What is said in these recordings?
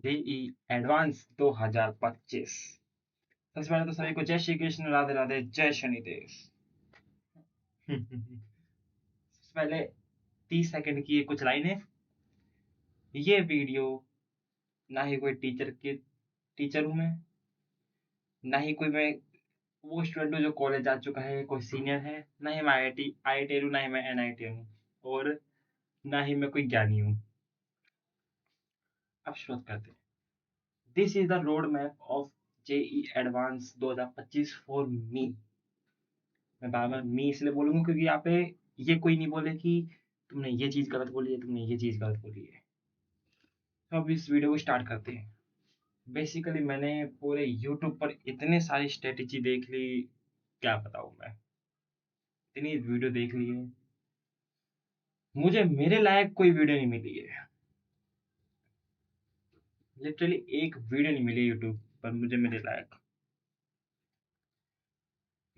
JEE advance 2025। सबसे पहले तो सभी को जय श्री कृष्ण, राधे राधे, जय शनिदेव। सबसे पहले 30 सेकंड की ये कुछ लाइनें। ये वीडियो ना ही कोई टीचर हूँ मैं, ना ही कोई मैं वो स्टूडेंट हूँ जो कॉलेज जा चुका है, कोई सीनियर है, ना ही मैं आई आई टी हूँ, ना ही मैं एनआईटी हूँ, और ना ही मैं कोई ज्ञानी हूँ। अब शुरुआत करते हैं। This is the road map of JEE advance 2025 for me. मैं बार बार मी इसलिए बोलूंगा क्योंकि यहाँ पे ये कोई नहीं बोले कि तुमने ये चीज गलत बोली है, तुमने ये चीज गलत बोली है। तो अब इस वीडियो को स्टार्ट करते हैं। बेसिकली मैंने पूरे यूट्यूब पर इतने सारी स्ट्रेटेजी देख ली, क्या बताऊँ मैं। इतनी वीडियो देख ली है, मुझे मेरे लायक कोई वीडियो नहीं मिली है। लिटरली एक वीडियो नहीं मिली यूट्यूब पर मुझे मेरे लायक।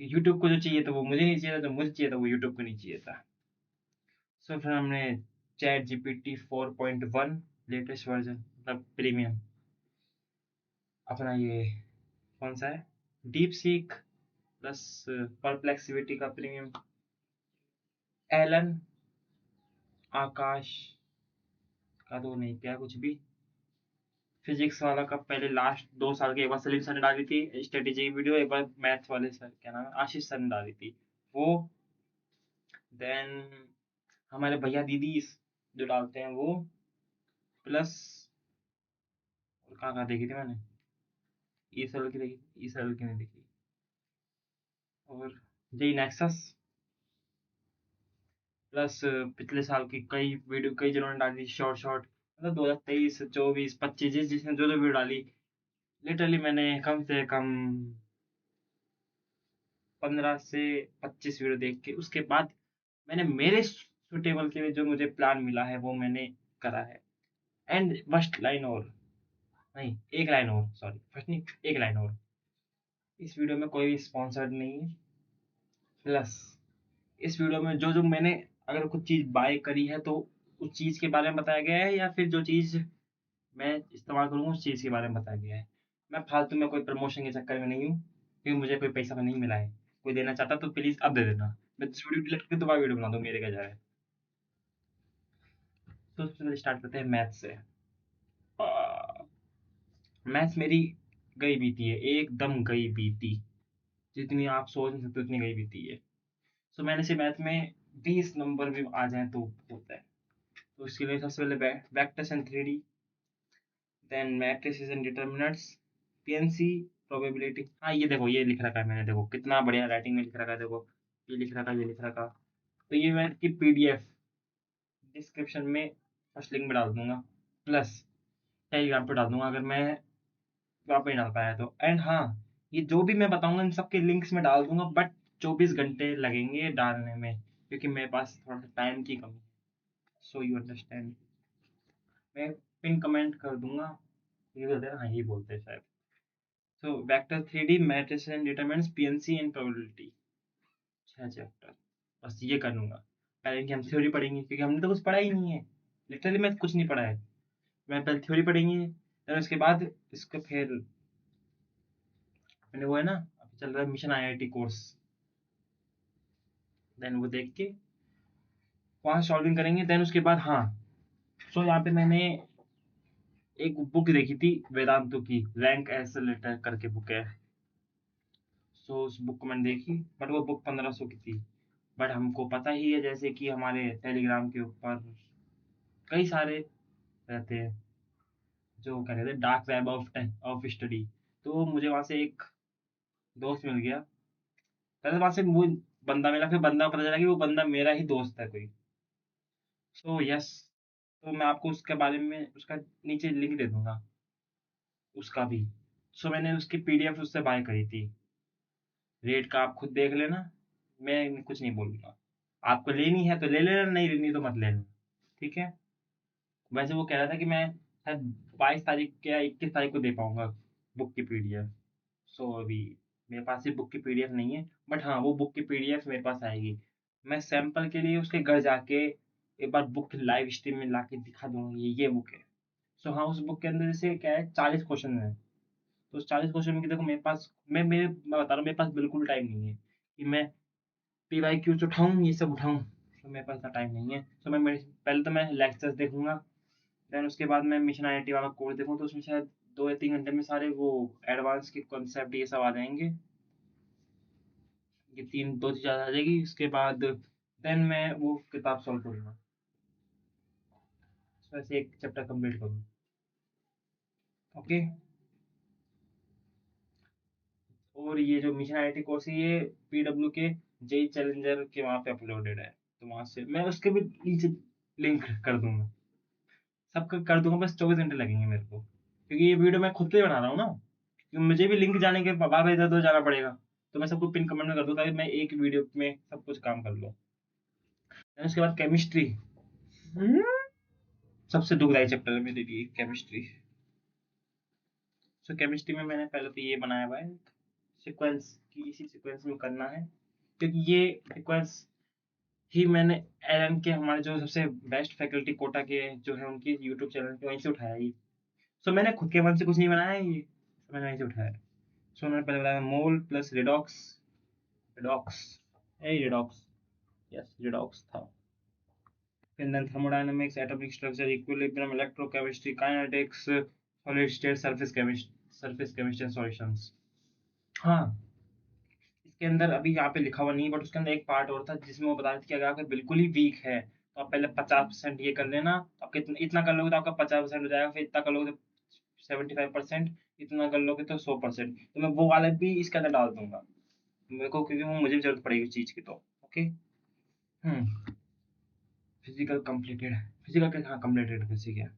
यूट्यूब को जो चाहिए था वो मुझे नहीं चाहिए था, जो मुझे चाहिए था वो यूट्यूब को नहीं चाहिए था। सो फिर हमने चैट जीपीटी 4.1 लेटेस्ट वर्जन, मतलब प्रीमियम, अपना ये कौन सा है, डीप सीक प्लस परप्लेक्सिविटी का प्रीमियम, एलन, आकाश का तो नहीं क्या कुछ भी, फिजिक्स वाला का पहले लास्ट 2 साल के, एक बार सलीम सर ने डाली थी स्ट्रेटेजी की वीडियो, एक बार मैथ्स वाले सर, क्या नाम है, आशीष सर ने डाली थी वो। देन हमारे भैया दीदी जो डालते हैं वो, प्लस और कहाँ कहाँ देखी थी मैंने, ई सरल की देखी, ई सरल की नहीं देखी, और जेई नेक्सस, प्लस पिछले साल की कई वीडियो, कई जिन्होंने डाली शॉर्ट शॉर्ट, मतलब 2023 24 25 जिसने जो जो वीडियो डाली, लिटरली मैंने कम से कम 15 से 25 वीडियो देख के उसके बाद मैंने मेरे सुटेबल के लिए जो मुझे प्लान मिला है वो मैंने करा है। एंड फर्स्ट लाइन और, नहीं एक लाइन और, सॉरी फर्स्ट नहीं, एक लाइन और, इस वीडियो में कोई स्पॉन्सर्ड नहीं है। प्लस इस वीडियो में जो जो मैंने अगर कुछ चीज़ बाय करी है तो उस चीज़ के बारे में बताया गया है, या फिर जो चीज़ मैं इस्तेमाल करूँगा उस चीज़ के बारे में बताया गया है। मैं फालतू में कोई प्रमोशन के चक्कर में नहीं हूँ, क्योंकि मुझे कोई पैसा नहीं मिला है। कोई देना चाहता तो प्लीज़ अब दे देना, मैं इस वीडियो डिलीट करके दोबारा वीडियो बना दूँ, मेरे क्या जा रहा है। तो सबसे पहले स्टार्ट करते हैं मैथ से। मैथ्स मेरी गई बीती है, एकदम गई बीती, जितनी आप सोच नहीं सकते उतनी गई बीती है। सो मैंने से मैथ में 20 नंबर भी आ जाए तो होता है। तो इसके लिए सबसे पहले vectors and 3D, then matrices and determinants, PNC, probability. हाँ ये देखो, ये लिख रखा है मैंने, देखो कितना बढ़िया राइटिंग में लिख रखा है, देखो ये लिख रखा है, ये लिख रखा। तो ये मैं इसकी पीडीएफ डिस्क्रिप्शन में फर्स्ट लिंक में डाल दूंगा, प्लस टेलीग्राम पे डाल दूंगा अगर मैं वहाँ पे नहीं डाल पाया तो। एंड हाँ, ये जो भी मैं बताऊंगा इन सबके लिंक्स में डाल दूंगा, बट 24 घंटे लगेंगे डालने में, क्योंकि मेरे पास थोड़ा सा टाइम की कमी है। So you understand. मैं पिन कमेंट कर दूंगा, ये बोलते हैं, हाँ ये बोलते हैं शायद। So vector 3D, matrix and determinants, PNC and probability, 6 chapter, बस ये कर लूंगा। पहले कि हम थ्योरी पढ़ेंगे, क्योंकि हमने तो कुछ पढ़ा ही नहीं है, लिटरली मैं कुछ नहीं पढ़ा है। मैं पहले थ्योरी पढ़ेंगे, फिर उसके बाद इसको फिर मैंने वो है ना, अभी चल रहा है मिशन आईआईटी कोर्स, देन वो देख के वहाँ सॉल्विंग करेंगे। देन उसके बाद हाँ, सो यहाँ पे मैंने एक बुक देखी थी वेदांतों की, रैंक एस लेटर करके बुक है। सो उस बुक को मैंने देखी, बट वो बुक 1500 की थी। बट हमको पता ही है, जैसे कि हमारे टेलीग्राम के ऊपर कई सारे रहते हैं जो क्या कहते हैं, डार्क वेब ऑफ स्टडी। तो मुझे वहाँ से एक दोस्त मिल गया, पहले वहाँ से वो बंदा मिला, फिर बंदा पता चला कि वो बंदा मेरा ही दोस्त है कोई। सो यस, तो मैं आपको उसके बारे में, उसका नीचे लिंक दे दूंगा उसका भी। सो मैंने उसकी पीडीएफ उससे बाय करी थी। रेट का आप खुद देख लेना, मैं कुछ नहीं बोलूँगा। आपको लेनी है तो ले लेना, नहीं लेनी तो मत लेना, ठीक है। वैसे वो कह रहा था कि मैं शायद 22 तारीख या 21 तारीख को दे पाऊंगा बुक की पीडीएफ। सो अभी मेरे पास ये बुक की पीडीएफ नहीं है, बट हाँ वो बुक की पीडीएफ मेरे पास आएगी। मैं सैंपल के लिए उसके घर जाके एक बार बुक लाइव स्ट्रीम में ला के दिखा दूंगा, ये बुक है। सो हाँ, उस बुक के अंदर जैसे क्या है, 40 क्वेश्चन है। तो उस 40 क्वेश्चन में देखो मेरे पास, मैं बता रहा हूँ, मेरे पास बिल्कुल टाइम नहीं है कि मैं PYQs उठाऊँ, ये सब उठाऊँ। तो मेरे पास इतना टाइम नहीं है। तो पहले तो मैं लेक्चर्स देखूंगा, देन उसके बाद मैं मिशन IIT वाला कोर्स देखूँ, तो उसमें शायद 2 या 3 घंटे में सारे वो एडवांस के कॉन्सेप्ट ये सब आ जाएंगे। ये तीन दो चीज़ आ जाएगी, उसके बाद देन मैं वो किताब सॉल्व करूँगा, उसमें से एक चैप्टर कंप्लीट करूँगा। ओके। और ये जो मिशन IIT कोर्स है, ये PW के जेई चैलेंजर के वहाँ पे अपलोडेड है, तो वहाँ से मैं उसके भी नीचे लिंक कर दूंगा, सबका कर दूंगा। बस 24 घंटे लगेंगे मेरे को, क्योंकि ये वीडियो मैं खुद के लिए बना रहा हूँ ना, क्योंकि मुझे भी लिंक जाने के बाद इधर उधर जाना पड़ेगा। तो मैं सबको पिन कमेंट में कर दूँ, ताकि मैं एक वीडियो में सब कुछ काम कर लूँ। Then उसके बाद केमिस्ट्री, सबसे दुखदाई चैप्टर है मेरे लिए केमिस्ट्री। सो केमिस्ट्री में मैंने पहले तो ये बनाया हुआ है सीक्वेंस, कि इसी सीक्वेंस में करना है, क्योंकि ये सीक्वेंस ही मैंने एलन के, हमारे जो सबसे बेस्ट फैकल्टी कोटा के जो है, उनकी यूट्यूब चैनल पे वहीं से उठाया ये। सो मैंने खुद के मन से कुछ नहीं बनाया है ये, तो मैंने वहीं से उठाया। सो उन्होंने पहले बताया mole plus redox, redox, a redox, yes redox था। फिर then thermodynamics, atomic structure, equilibrium, electrochemistry, kinetics, solid state, surface chemistry and solutions. हाँ, इसके अंदर अभी यहाँ पे लिखा हुआ नहीं, बट उसके अंदर एक पार्ट और था जिसमें वो बता रहे थे कि अगर आपका बिल्कुल ही वीक है, तो आप पहले 50% ये कर लेना, तो आप कितना इतना कर लोगे तो आपका 50% हो जाएगा, फिर इतना कर लोगे तो 75%, इतना कर लोगे तो 100%। तो मैं वो वाला भी इसके अंदर डाल दूंगा मेरे को, क्योंकि वो मुझे भी जरूरत पड़ेगी उस चीज की। तो ओके। हम्म। फिजिकल कंप्लीटेड, फिजिकल के हाँ कंप्लीटेड फिजिक है।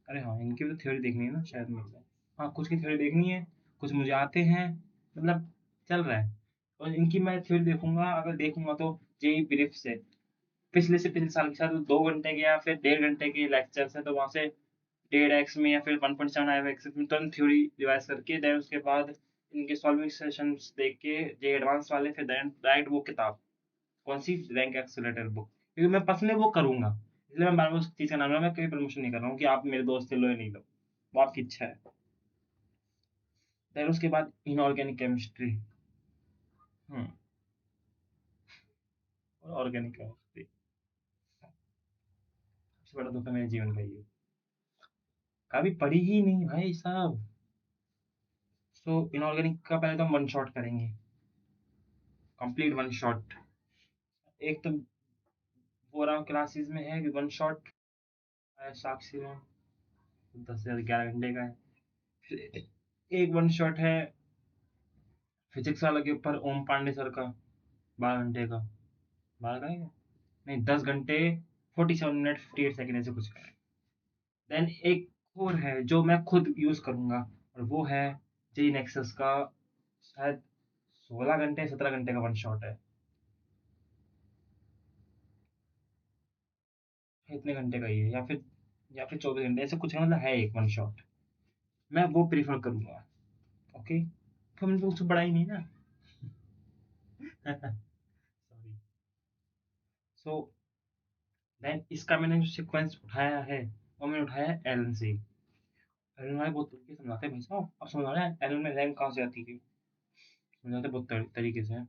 अरे हाँ, इनकी भी तो थ्योरी देखनी है ना शायद मिल जाए। हाँ, कुछ की थ्योरी देखनी है, कुछ मुझे आते हैं, मतलब चल रहा है। और इनकी मैं थ्योरी देखूंगा, अगर देखूंगा तो जेई ब्रीफ से, पिछले से पिछले साल के साथ 2 घंटे के या फिर 1.5 घंटे के लेक्चर्स है, तो वहाँ से 1.5x में या फिर 1.7x में तुरंत थ्योरी रिवाइज करके, देन उसके बाद इनके सॉल्विंग सेशंस देख के जे एडवांस वाले, फिर देन राइट वो किताब, कौन सी, रैंक एक्सेलरेटर बुक, क्योंकि मैं पर्सनली वो करूंगा। इसलिए मैं बार बार उस चीज़ का नाम मैं कहीं प्रमोशन नहीं कर रहा हूँ कि आप मेरे दोस्त से लो या नहीं लो, वो आपकी इच्छा है। देन उसके बाद इनऑर्गेनिक केमिस्ट्री, हम्म, और ऑर्गेनिक केमिस्ट्री सबसे बड़ा दुख है मेरे जीवन का ये, कभी पढ़ी ही नहीं भाई साहब। सो इनऑर्गेनिक का पहले तो हम वन शॉट करेंगे, कंप्लीट वन शॉट। एक तो बोरा क्लासेस में है कि वन शॉट साक्षी में 10 से 11 घंटे का है। फिर एक वन शॉट है फिजिक्स वाला के ऊपर, ओम पांडे सर का, 12 घंटे का, 12 का है क्या? नहीं, 10 घंटे 47 मिनट 58 सेकेंड ऐसे कुछ का है। देन एक और है जो मैं खुद यूज करूंगा, और वो है जी नेक्सस का, शायद 16 घंटे 17 घंटे का वन शॉट है, इतने घंटे का ही है, या फिर 24 घंटे ऐसे कुछ है, मतलब है एक वन शॉट। मैं वो प्रीफर करूंगा। ओके, तो मैंने तो उससे बड़ा ही नहीं ना। सॉरी। सो देन इसका मैंने जो सीक्वेंस उठाया है, वो मैंने उठाया है एलन से। एलन वाले बहुत तरीके से समझाते हैं भाई साहब, अब समझ आ रहा है एलन में रैंक कहाँ से आती है, समझाते बहुत तरीके से।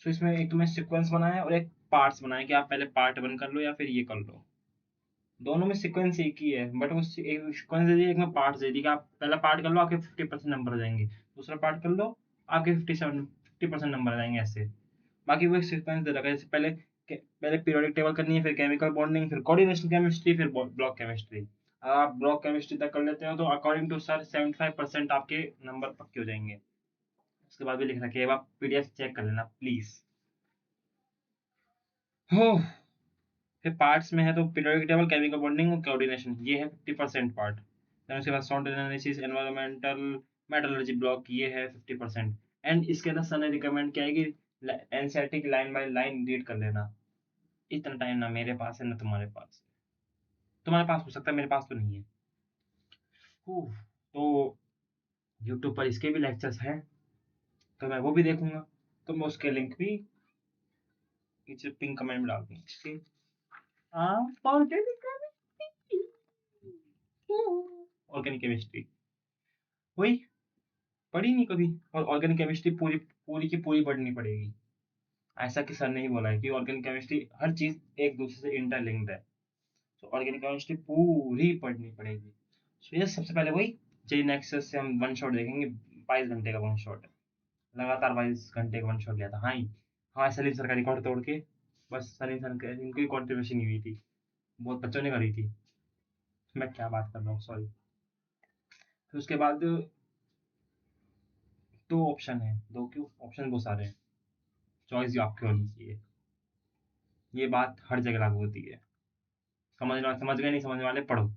सो इसमें एक तो मैं सीक्वेंस बनाया और एक पार्ट्स बनाया, कि आप पहले पार्ट 1 कर लो या फिर ये कर लो। दोनों में सीक्वेंस एक ही है, बट वो एक सीक्वेंस दे दिया, एक में पार्ट्स दे दिया, कि आप पहला पार्ट कर लो आपके 50% नंबर हो जाएंगे, दूसरा पार्ट कर लो आपके 50% नंबर आ जाएंगे, ऐसे। बाकी वो सीक्वेंस दे रखा है, जैसे पहले पीरियोडिक टेबल करनी है, फिर केमिकल बॉन्डिंग, फिर कोऑर्डिनेशन केमिस्ट्री, फिर ब्लॉक केमिस्ट्री। आप ब्लॉक केमिस्ट्री तक कर लेते हो तो अकॉर्डिंग टू सर 75% आपके नंबर पक्के हो जाएंगे। उसके बाद भी लिख रखे हैं, आप PDF चेक कर लेना प्लीज। हो, फिर पार्ट्स में है तो पीरियोडिक टेबल, केमिकल बॉन्डिंग और कोऑर्डिनेशन, ये है 50% पार्ट। देन उसके बाद sound analysis, environmental, metallurgy block, ये है 50%। एंड इसके अंदर सर ने रिकमेंड किया है कि एनसीईआरटी की लाइन बाय लाइन रीड कर लेना। इतना टाइम ना मेरे पास है ना तुम्हारे पास है। तुम्हारे पास हो सकता है, मेरे पास तो नहीं है। तो यूट्यूब पर इसके भी लेक्चर्स हैं, तो मैं वो भी देखूंगा, तो मैं उसके लिंक भी नीचे पिन कमेंट में डाल दूंगा, ठीक है। हाँ, पहुंचे। ऑर्गेनिक केमिस्ट्री वही पढ़ी नहीं कभी, और ऑर्गेनिक केमिस्ट्री पूरी पूरी की पूरी पढ़नी पड़ेगी। ऐसा कि सर ने ही बोला है कि ऑर्गेनिक केमिस्ट्री हर चीज एक दूसरे से इंटरलिंक्ड है, तो ऑर्गेनिक केमिस्ट्री पूरी पढ़नी पड़ेगी। सो ये सबसे पहले वही जे नेक्सस से हम वन शॉट देखेंगे। 22 घंटे का वन शॉट है, लगातार 22 घंटे का वन शॉट लिया था। हाँ ही हाँ, सलीम सर का रिकॉर्ड तोड़ के, बस सलीम सर के इनकी कॉन्ट्रीब्यूशन नहीं हुई थी, बहुत बच्चों ने करी थी। मैं क्या बात कर रहा हूँ, सॉरी। फिर उसके बाद दो ऑप्शन है, दो क्यों ऑप्शन बहुत सारे हैं, चॉइस भी आपकी होनी चाहिए। ये बात हर जगह लागू होती है। समझ गए, नहीं समझने वाले पढ़ो।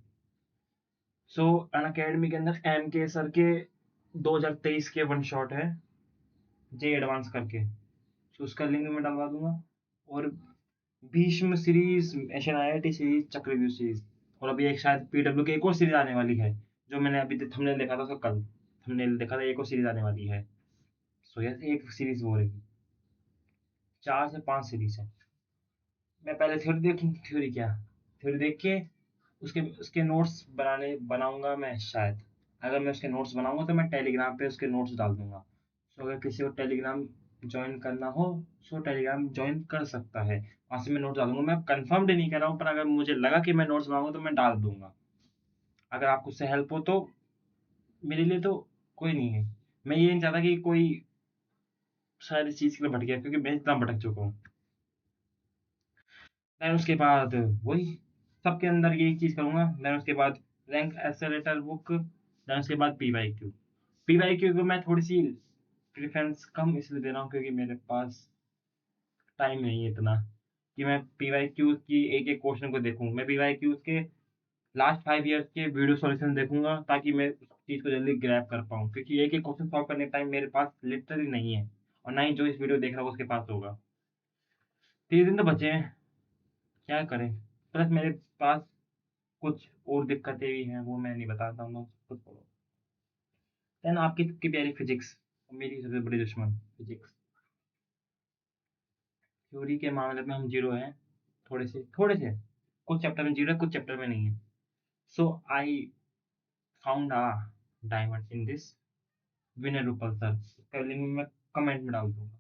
सो अन अकेडमी के अंदर एम के सर के 2023 के वन शॉट है, जे एडवांस करके, तो उसका लिंक मैं डलवा दूंगा। और Bhishma series, Asian IIT series, चक्रव्यूह सीरीज, और अभी एक शायद पीडब्ल्यू की एक और सीरीज आने वाली है, जो मैंने अभी थंबनेल देखा था उसका कल, थंबनेल देखा था, एक और सीरीज आने वाली है। सो ये एक सीरीज वो रहेगी, 4 से 5 सीरीज है। मैं पहले थ्योरी देखूँ, थ्योरी क्या, थ्योरी देख के उसके उसके नोट्स बनाऊंगा मैं शायद। अगर मैं उसके नोट्स बनाऊंगा तो मैं टेलीग्राम पे उसके नोट्स डाल दूंगा। सो अगर किसी को टेलीग्राम ज्वाइन करना हो, सो टेलीग्राम ज्वाइन कर सकता है, वहाँ से मैं नोट्स डाल दूंगा। मैं कंफर्म नहीं कर रहा हूँ, पर अगर मुझे लगा कि मैं नोट्स बनाऊंगा तो मैं डाल दूंगा। अगर आपको उससे हेल्प हो तो मेरे लिए तो कोई नहीं है। मैं ये नहीं चाहता कि कोई शायद इस चीज़ के लिए भटक गया, क्योंकि मैं इतना भटक चुका हूँ। देन उसके बाद वही सबके अंदर यही चीज़ करूँगा। देन उसके बाद रैंक एक्सेलेरेटर बुक। देन उसके बाद पीवाईक्यू। पीवाईक्यू को मैं थोड़ी सी प्रेफरेंस कम इसलिए दे रहा हूँ, क्योंकि मेरे पास टाइम नहीं है इतना कि मैं पीवाईक्यू की एक एक क्वेश्चन को देखूँ। मैं पीवाईक्यू के लास्ट 5 ईयर्स के वीडियो सॉल्यूशन देखूंगा, ताकि मैं उस चीज़ को जल्दी ग्रैब कर पाऊँ, क्योंकि एक एक क्वेश्चन सॉल्व करने का टाइम मेरे पास लिटरली नहीं है, और ना ही जो इस वीडियो देख रहा होगा उसके पास होगा। 3 दिन तो बचे हैं, क्या करें। प्लस मेरे पास कुछ और दिक्कतें भी हैं, वो मैं नहीं बताता हूँ, खुद पढ़ो। देन आपकी सबकी प्यारी फिजिक्स, मेरी सबसे बड़ी दुश्मन फिजिक्स। थ्योरी के मामले में हम जीरो हैं, थोड़े से कुछ चैप्टर में जीरो है, कुछ चैप्टर में नहीं है। So I found a diamond in this, Vinay Rupal sir, उसका लिंक मैं कमेंट में डाल दूंगा।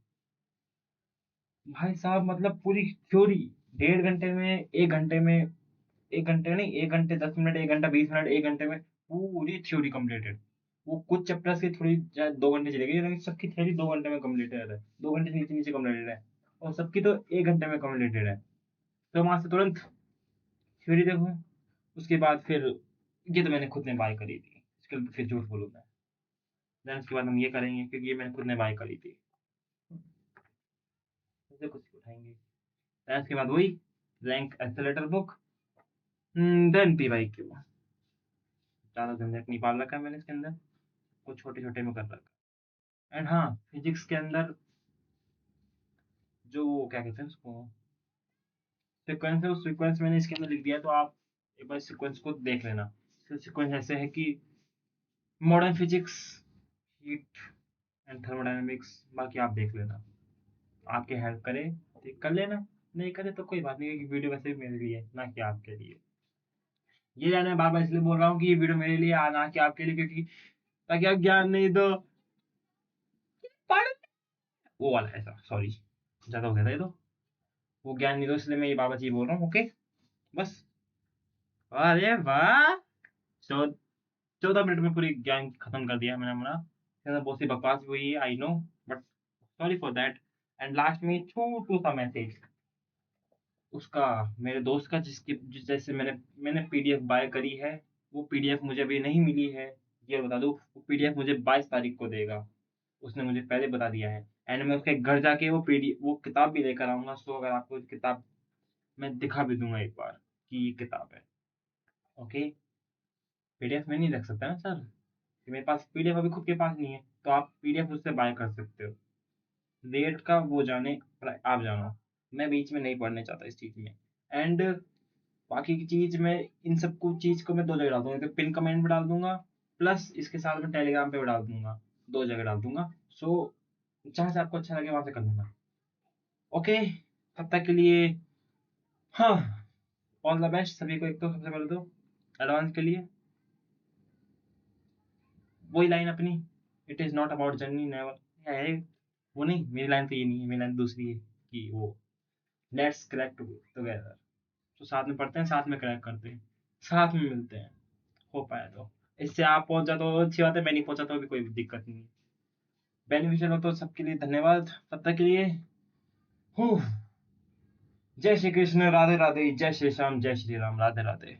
भाई साहब मतलब पूरी थ्योरी 1.5 घंटे में, 1 घंटे में, 1 घंटे नहीं, 1 घंटे 10 मिनट, 1 घंटा 20 मिनट, 1 घंटे में पूरी थ्योरी कंप्लीटेड। वो कुछ चैप्टर्स की थोड़ी 2 घंटे चलेगी, लेकिन सबकी थ्योरी 2 घंटे में कंप्लीटेड है, 2 घंटे से नीचे नीचे कंप्लीटेड है, और सबकी तो 1 घंटे में कंप्लीटेड है। तो वहां से तुरंत थ्योरी देखो। उसके बाद फिर ये तो मैंने खुद ने बाय करी थी, इसके लिए फिर झूठ बोलूँ मैं। देन उसके बाद हम ये करेंगे, क्योंकि ये मैंने खुद ने बाय करी थी, इससे कुछ उठाएंगे। देन उसके बाद वही rank accelerator book, then PYQ. ज़्यादा झंझट नहीं पाल रखा है मैंने इसके अंदर, कुछ छोटे छोटे में कर रखा है। एंड हाँ, फिजिक्स के अंदर जो वो क्या कहते हैं उसको, सीक्वेंस है, उस सीक्वेंस मैंने इसके अंदर लिख दिया है, तो आप एक बार सीक्वेंस को देख लेना। सीक्वेंस ऐसे है कि modern physics, heat and thermodynamics, बाकी आप देख लेना, आपके हेल्प करे तो कर लेना, नहीं करे तो कोई बात नहीं, क्योंकि वीडियो वैसे भी मेरे लिए ना कि आपके लिए। ये जाने मैं बार बार इसलिए बोल रहा हूँ कि ये वीडियो मेरे लिए ना कि आपके लिए, क्योंकि ताकि आप ज्ञान नहीं दो, वो वाला ऐसा, सॉरी ज्यादा हो गया था ये तो, वो ज्ञान नहीं दो, इसलिए मैं ये बाबा जी बोल रहा हूँ, ओके बस। अरे वाह, 14 मिनट में पूरी ज्ञान खत्म कर दिया मैंने अपना, इसके अंदर बहुत सी बकवास भी हुई है, I know, but sorry for that. And last में छोटू सा मैसेज उसका, मेरे दोस्त का, जैसे मैंने पीडीएफ बाय करी है, वो पीडीएफ मुझे अभी नहीं मिली है, ये बता दूं, वो पीडीएफ मुझे 22 तारीख को देगा, उसने मुझे पहले बता दिया है। एंड मैं उसके घर जाके वो किताब भी लेकर आऊंगा। सो अगर आपको किताब मैं दिखा भी दूंगा एक बार कि ये किताब है, ओके। पीडीएफ में नहीं रख सकता ना सर, कि मेरे पास पीडीएफ अभी खुद के पास नहीं है, तो आप पीडीएफ उससे बाय कर सकते हो। रेट का वो जाने, आप जानो, मैं बीच में नहीं पढ़ने चाहता इस चीज में। एंड बाकी की चीज मैं, इन सब कुछ चीज को मैं दो जगह डाल दूंगा, तो पिन कमेंट में डाल दूंगा, प्लस इसके साथ में टेलीग्राम पे भी डाल दूंगा, दो जगह डाल दूंगा। सो जहां से आपको अच्छा लगे वहां से कर लेना, ओके। तब तक के लिए, हाँ, ऑल द बेस्ट सभी को, एक तो सबसे पहले तो एडवांस के लिए। वही लाइन अपनी, it is not about journey never है, वो नहीं, मेरी लाइन तो ये नहीं है, मेरी लाइन दूसरी है कि वो लेट्स क्रैक टुगेदर। तो साथ में पढ़ते हैं, साथ में क्रैक करते हैं, साथ में मिलते हैं, हो पाया तो। इससे आप पहुंच जाते हो अच्छी बात है, मैं नहीं पहुंचा तो भी कोई दिक्कत नहीं है। बेनिफिशियल हो तो सबके लिए धन्यवाद, तब तक के लिए जय श्री कृष्ण, राधे राधे, जय श्री श्याम, जय श्री राम, राधे राधे।